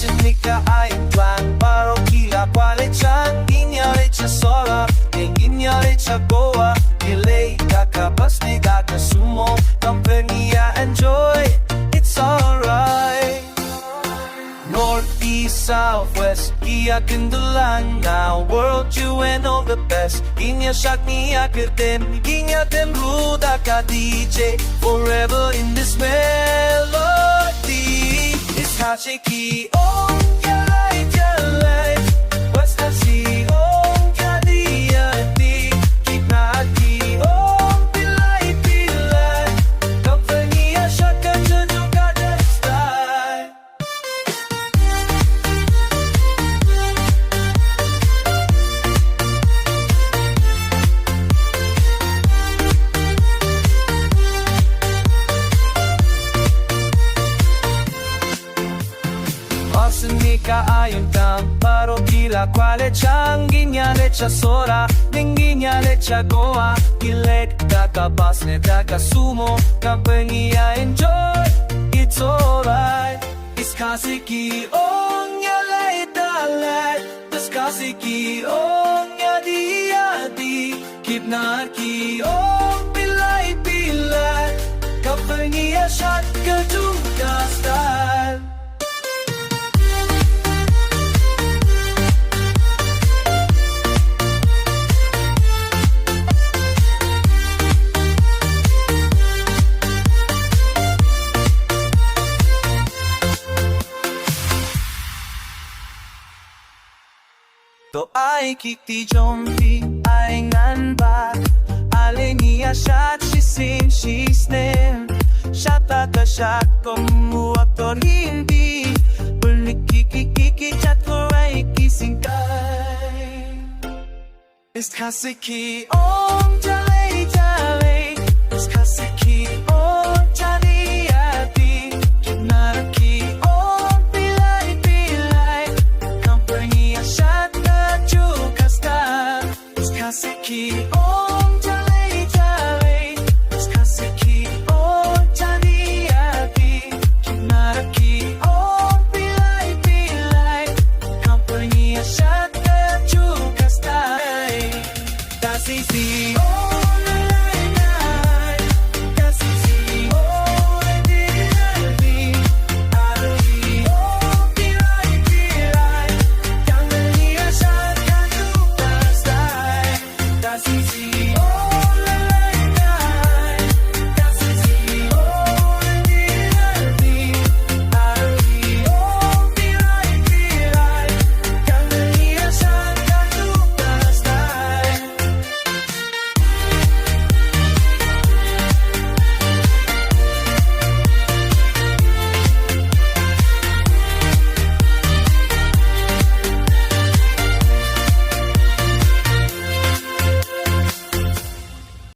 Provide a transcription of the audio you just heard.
Masynika ay tlang parokila kwalechan Ginyalecha sola Ginyalecha goa Delay kakabas ni kakasumo Company enjoy It's alright North, east, southwest Kia kindulan Now world you and all the best Ginya shakni akadim Ginya temruda ka DJ Forever in this melody It's Hashiki on yalai yalai What's Hashi on yadia di Keep naki on bilai bilai Company shaka jajuka the style Masynika ayun tam parokila kwalechan Ginyalecha sola Ginyalecha goa Gilet kakabas ni kakasumo Company enjoy It's alright It's kasiki on yalai dalai It's kasiki on yadi yadi Keep naki on bilai bilai Company shot kajuka style To ay kiti jompi ay nganba Alenia shad shisim shisnem Shataka shak komu aktor hindi Bulnikiki chat ko ay kisingkay Ist kasiki om